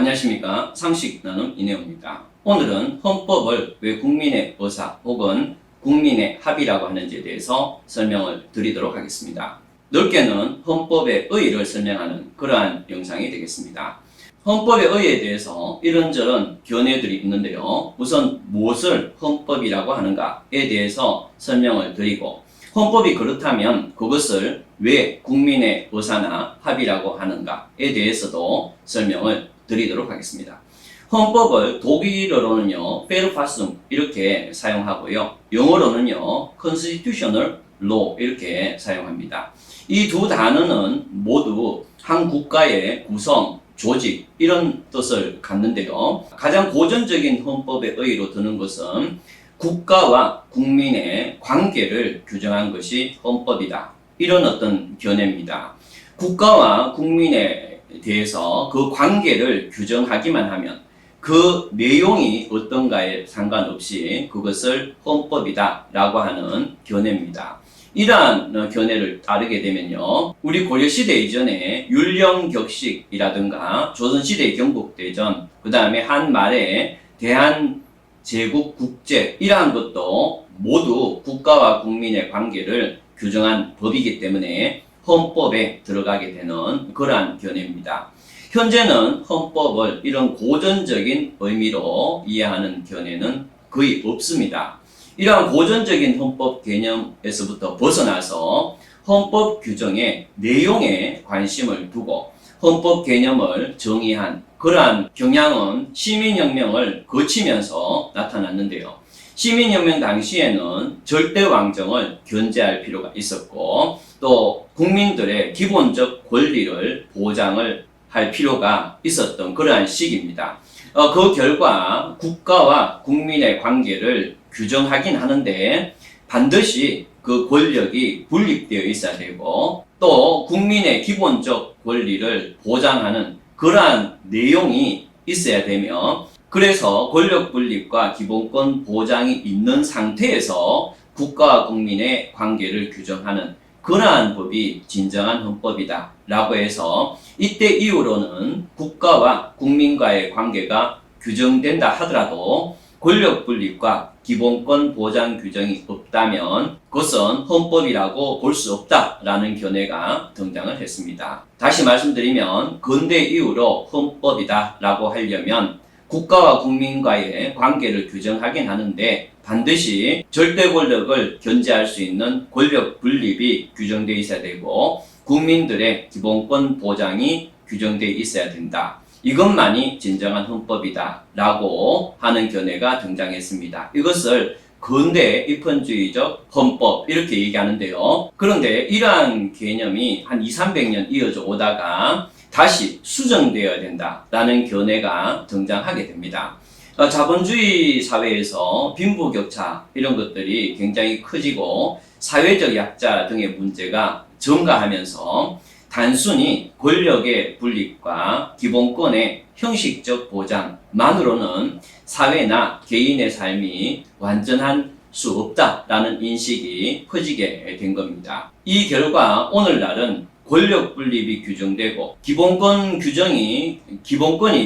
안녕하십니까. 상식 나눔 이내호입니다. 오늘은 헌법을 왜 국민의 의사 혹은 국민의 합의라고 하는지에 대해서 설명을 드리도록 하겠습니다. 넓게는 헌법의 의의를 설명하는 그러한 영상이 되겠습니다. 헌법의 의의에 대해서 이런저런 견해들이 있는데요. 우선 무엇을 헌법이라고 하는가에 대해서 설명을 드리고, 헌법이 그렇다면 그것을 왜 국민의 의사나 합의라고 하는가에 대해서도 설명을 드리도록 하겠습니다. 헌법을 독일어로는요, 페르파숨 이렇게 사용하고요. 영어로는요, constitutional law 이렇게 사용합니다. 이 두 단어는 모두 한 국가의 구성, 조직 이런 뜻을 갖는데요. 가장 고전적인 헌법의 의의로 드는 것은 국가와 국민의 관계를 규정한 것이 헌법이다. 이런 어떤 견해입니다. 국가와 국민에 대해서 그 관계를 규정하기만 하면 그 내용이 어떤가에 상관없이 그것을 헌법이다 라고 하는 견해입니다. 이러한 견해를 따르게 되면요, 우리 고려시대 이전에 율령격식이라든가 조선시대 경국대전, 그 다음에 한말에 대한제국국제 이러한 것도 모두 국가와 국민의 관계를 규정한 법이기 때문에 헌법에 들어가게 되는 그러한 견해입니다. 현재는 헌법을 이런 고전적인 의미로 이해하는 견해는 거의 없습니다. 이러한 고전적인 헌법 개념에서부터 벗어나서 헌법 규정의 내용에 관심을 두고 헌법 개념을 정의한 그러한 경향은 시민혁명을 거치면서 나타났는데요. 시민혁명 당시에는 절대왕정을 견제할 필요가 있었고, 또 국민들의 기본적 권리를 보장을 할 필요가 있었던 그러한 시기입니다. 그 결과 국가와 국민의 관계를 규정하긴 하는데 반드시 그 권력이 분립되어 있어야 되고, 또 국민의 기본적 권리를 보장하는 그러한 내용이 있어야 되며, 그래서 권력 분립과 기본권 보장이 있는 상태에서 국가와 국민의 관계를 규정하는 그러한 법이 진정한 헌법이다 라고 해서, 이때 이후로는 국가와 국민과의 관계가 규정된다 하더라도 권력 분립과 기본권 보장 규정이 없다면 그것은 헌법이라고 볼 수 없다라는 견해가 등장을 했습니다. 다시 말씀드리면 근대 이후로 헌법이다 라고 하려면 국가와 국민과의 관계를 규정하긴 하는데 반드시 절대 권력을 견제할 수 있는 권력 분립이 규정되어 있어야 되고 국민들의 기본권 보장이 규정되어 있어야 된다. 이것만이 진정한 헌법이다 라고 하는 견해가 등장했습니다. 이것을 근대 입헌주의적 헌법 이렇게 얘기하는데요. 그런데 이러한 개념이 한 200~300년 이어져 오다가 다시 수정되어야 된다라는 견해가 등장하게 됩니다. 자본주의 사회에서 빈부격차 이런 것들이 굉장히 커지고 사회적 약자 등의 문제가 증가하면서 단순히 권력의 분립과 기본권의 형식적 보장만으로는 사회나 개인의 삶이 완전한 수 없다라는 인식이 커지게 된 겁니다. 이 결과 오늘날은 권력 분립이 규정되고 기본권이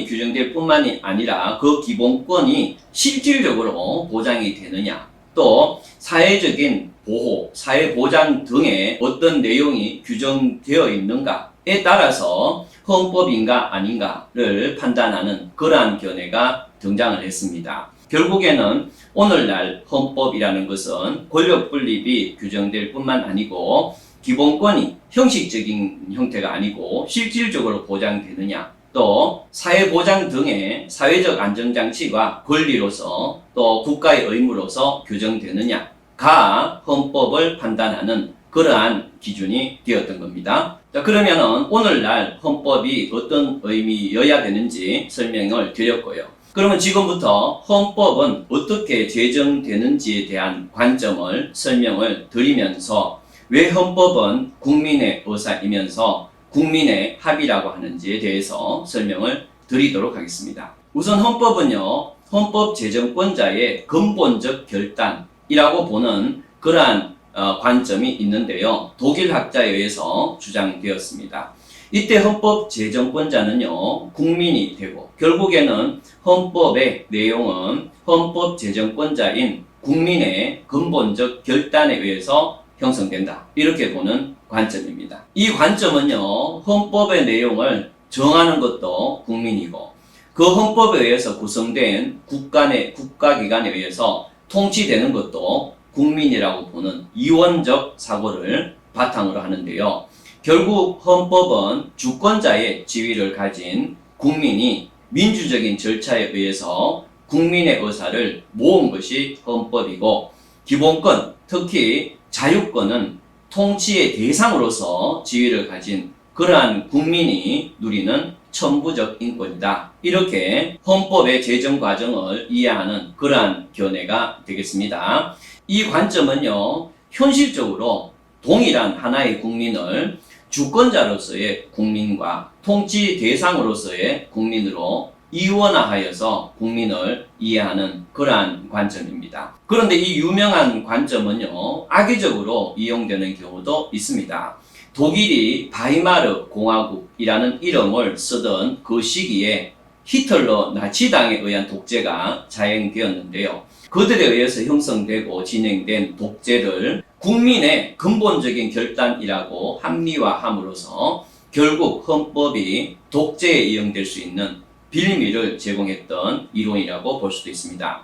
규정될 뿐만이 아니라 그 기본권이 실질적으로 보장이 되느냐, 또 사회적인 보호, 사회보장 등의 어떤 내용이 규정되어 있는가에 따라서 헌법인가 아닌가를 판단하는 그러한 견해가 등장을 했습니다. 결국에는 오늘날 헌법이라는 것은 권력 분립이 규정될 뿐만 아니고 기본권이 형식적인 형태가 아니고 실질적으로 보장되느냐, 또 사회보장 등의 사회적 안정장치가 권리로서 또 국가의 의무로서 규정되느냐가 헌법을 판단하는 그러한 기준이 되었던 겁니다. 자, 그러면은 오늘날 헌법이 어떤 의미여야 되는지 설명을 드렸고요. 그러면 지금부터 헌법은 어떻게 제정되는지에 대한 관점을 설명을 드리면서 왜 헌법은 국민의 의사이면서 국민의 합의라고 하는지에 대해서 설명을 드리도록 하겠습니다. 우선 헌법은요, 헌법 제정권자의 근본적 결단이라고 보는 그러한 관점이 있는데요. 독일 학자에 의해서 주장되었습니다. 이때 헌법 제정권자는요, 국민이 되고, 결국에는 헌법의 내용은 헌법 제정권자인 국민의 근본적 결단에 의해서 형성된다. 이렇게 보는 관점입니다. 이 관점은요, 헌법의 내용을 정하는 것도 국민이고, 그 헌법에 의해서 구성된 국가기관에 의해서 통치되는 것도 국민이라고 보는 이원적 사고를 바탕으로 하는데요. 결국 헌법은 주권자의 지위를 가진 국민이 민주적인 절차에 의해서 국민의 의사를 모은 것이 헌법이고, 기본권, 특히 자유권은 통치의 대상으로서 지위를 가진 그러한 국민이 누리는 천부적 인권이다. 이렇게 헌법의 제정 과정을 이해하는 그러한 견해가 되겠습니다. 이 관점은요, 현실적으로 동일한 하나의 국민을 주권자로서의 국민과 통치 대상으로서의 국민으로 이원화하여서 국민을 이해하는 그러한 관점입니다. 그런데 이 유명한 관점은요, 악의적으로 이용되는 경우도 있습니다. 독일이 바이마르 공화국이라는 이름을 쓰던 그 시기에 히틀러 나치당에 의한 독재가 자행되었는데요. 그들에 의해서 형성되고 진행된 독재를 국민의 근본적인 결단이라고 합리화함으로써 결국 헌법이 독재에 이용될 수 있는 빌미를 제공했던 이론이라고 볼 수도 있습니다.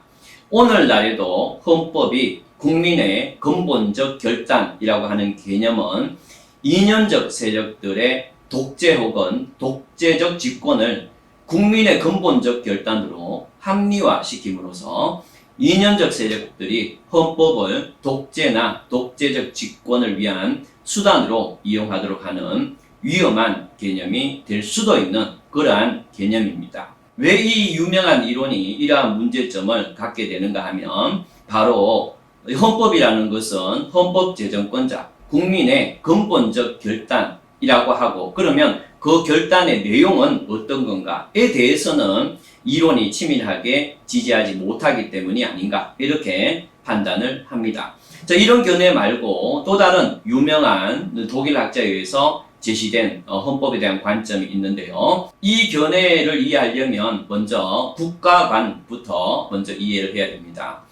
오늘날에도 헌법이 국민의 근본적 결단이라고 하는 개념은 이념적 세력들의 독재 혹은 독재적 집권을 국민의 근본적 결단으로 합리화시킴으로써 이념적 세력들이 헌법을 독재나 독재적 집권을 위한 수단으로 이용하도록 하는 위험한 개념이 될 수도 있는 그러한 개념입니다. 왜 이 유명한 이론이 이러한 문제점을 갖게 되는가 하면 바로 헌법이라는 것은 헌법 제정권자, 국민의 근본적 결단이라고 하고, 그러면 그 결단의 내용은 어떤 건가에 대해서는 이론이 치밀하게 지지하지 못하기 때문이 아닌가, 이렇게 판단을 합니다. 자, 이런 견해 말고 또 다른 유명한 독일 학자에 의해서 제시된 헌법에 대한 관점이 있는데요. 이 견해를 이해하려면 먼저 국가관부터 먼저 이해를 해야 됩니다.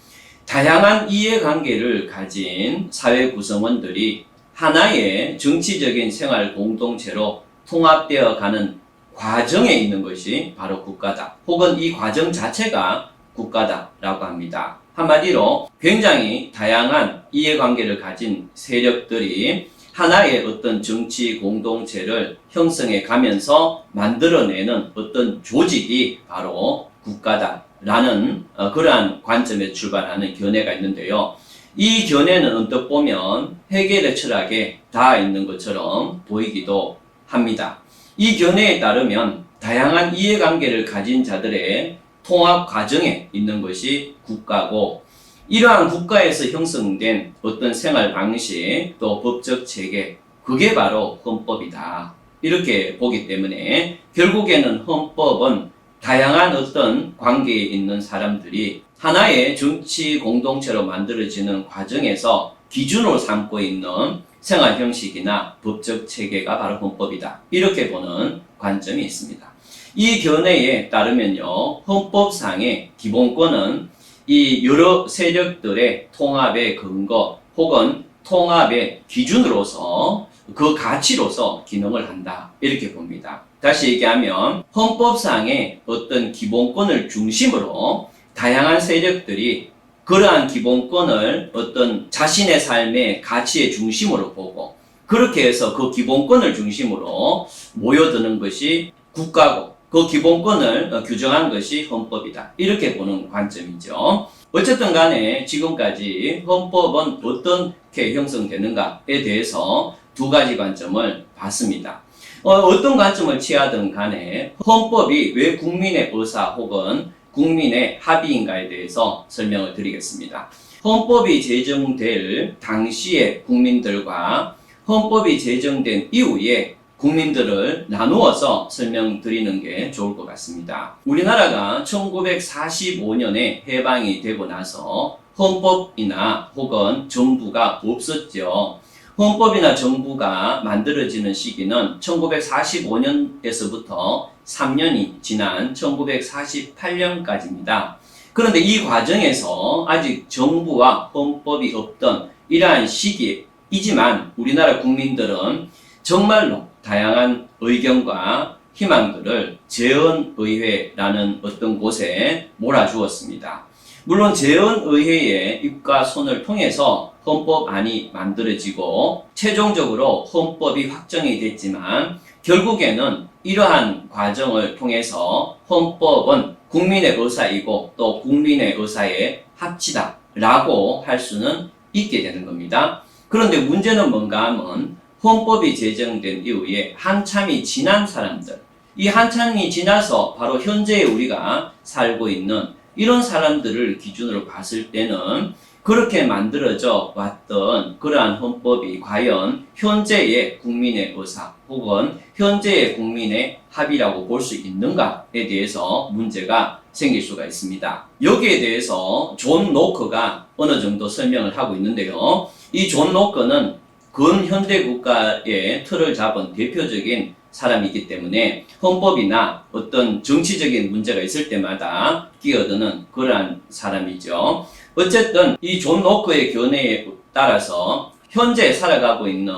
다양한 이해관계를 가진 사회 구성원들이 하나의 정치적인 생활 공동체로 통합되어 가는 과정에 있는 것이 바로 국가다. 혹은 이 과정 자체가 국가다라고 합니다. 한마디로 굉장히 다양한 이해관계를 가진 세력들이 하나의 어떤 정치 공동체를 형성해 가면서 만들어내는 어떤 조직이 바로 국가다라는 그러한 관점에 출발하는 견해가 있는데요. 이 견해는 언뜻 보면 해겔의 철학에 닿아 있는 것처럼 보이기도 합니다. 이 견해에 따르면 다양한 이해관계를 가진 자들의 통합 과정에 있는 것이 국가고, 이러한 국가에서 형성된 어떤 생활 방식 또 법적 체계, 그게 바로 헌법이다. 이렇게 보기 때문에 결국에는 헌법은 다양한 어떤 관계에 있는 사람들이 하나의 정치 공동체로 만들어지는 과정에서 기준으로 삼고 있는 생활 형식이나 법적 체계가 바로 헌법이다. 이렇게 보는 관점이 있습니다. 이 견해에 따르면요, 헌법상의 기본권은 이 여러 세력들의 통합의 근거 혹은 통합의 기준으로서 그 가치로서 기능을 한다. 이렇게 봅니다. 다시 얘기하면 헌법상의 어떤 기본권을 중심으로 다양한 세력들이 그러한 기본권을 어떤 자신의 삶의 가치의 중심으로 보고, 그렇게 해서 그 기본권을 중심으로 모여드는 것이 국가고, 그 기본권을 규정한 것이 헌법이다. 이렇게 보는 관점이죠. 어쨌든 간에 지금까지 헌법은 어떻게 형성되는가에 대해서 두 가지 관점을 봤습니다. 어떤 관점을 취하든 간에 헌법이 왜 국민의 의사 혹은 국민의 합의인가에 대해서 설명을 드리겠습니다. 헌법이 제정될 당시의 국민들과 헌법이 제정된 이후에 국민들을 나누어서 설명드리는 게 좋을 것 같습니다. 우리나라가 1945년에 해방이 되고 나서 헌법이나 혹은 정부가 없었죠. 헌법이나 정부가 만들어지는 시기는 1945년에서부터 3년이 지난 1948년까지입니다. 그런데 이 과정에서 아직 정부와 헌법이 없던 이러한 시기이지만 우리나라 국민들은 정말로 다양한 의견과 희망들을 재헌의회라는 어떤 곳에 몰아주었습니다. 물론 재헌의회의 입과 손을 통해서 헌법안이 만들어지고 최종적으로 헌법이 확정이 됐지만 결국에는 이러한 과정을 통해서 헌법은 국민의 의사이고 또 국민의 의사에 합치다 라고 할 수는 있게 되는 겁니다. 그런데 문제는 뭔가 하면 헌법이 제정된 이후에 한참이 지난 사람들, 이 한참이 지나서 바로 현재에 우리가 살고 있는 이런 사람들을 기준으로 봤을 때는 그렇게 만들어져 왔던 그러한 헌법이 과연 현재의 국민의 의사 혹은 현재의 국민의 합의라고 볼 수 있는가에 대해서 문제가 생길 수가 있습니다. 여기에 대해서 존 로커가 어느 정도 설명을 하고 있는데요. 이 존 로커는 근현대 국가의 틀을 잡은 대표적인 사람이기 때문에 헌법이나 어떤 정치적인 문제가 있을 때마다 끼어드는 그러한 사람이죠. 어쨌든 이 존 로커의 견해에 따라서 현재 살아가고 있는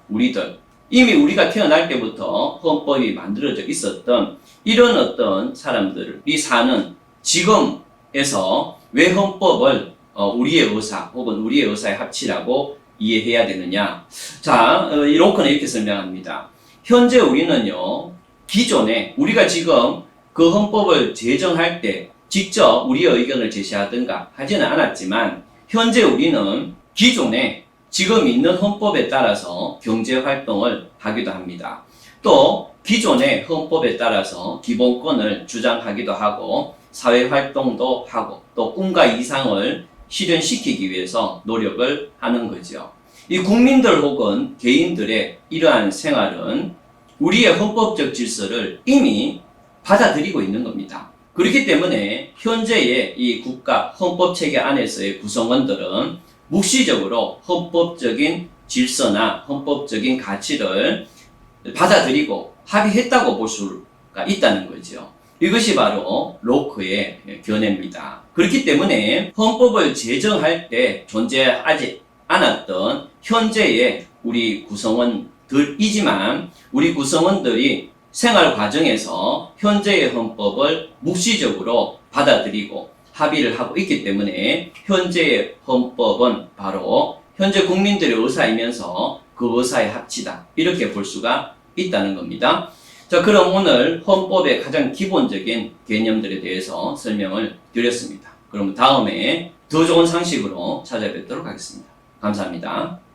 우리들, 이미 우리가 태어날 때부터 헌법이 만들어져 있었던 이런 어떤 사람들이 사는 지금에서 왜 헌법을 우리의 의사 혹은 우리의 의사에 합치라고 이해해야 되느냐. 자, 이 로커는 이렇게 설명합니다. 현재 우리는요, 기존에 우리가 지금 그 헌법을 제정할 때 직접 우리의 의견을 제시하든가 하지는 않았지만 현재 우리는 기존에 지금 있는 헌법에 따라서 경제활동을 하기도 합니다. 또 기존의 헌법에 따라서 기본권을 주장하기도 하고 사회활동도 하고 또 꿈과 이상을 실현시키기 위해서 노력을 하는 거죠. 이 국민들 혹은 개인들의 이러한 생활은 우리의 헌법적 질서를 이미 받아들이고 있는 겁니다. 그렇기 때문에 현재의 이 국가 헌법체계 안에서의 구성원들은 묵시적으로 헌법적인 질서나 헌법적인 가치를 받아들이고 합의했다고 볼 수가 있다는 거죠. 이것이 바로 로크의 견해입니다. 그렇기 때문에 헌법을 제정할 때 존재하지 않았던 현재의 우리 구성원들이지만 우리 구성원들이 생활 과정에서 현재의 헌법을 묵시적으로 받아들이고 합의를 하고 있기 때문에 현재의 헌법은 바로 현재 국민들의 의사이면서 그 의사에 합치다 이렇게 볼 수가 있다는 겁니다. 자, 그럼 오늘 헌법의 가장 기본적인 개념들에 대해서 설명을 드렸습니다. 그럼 다음에 더 좋은 상식으로 찾아뵙도록 하겠습니다. 감사합니다.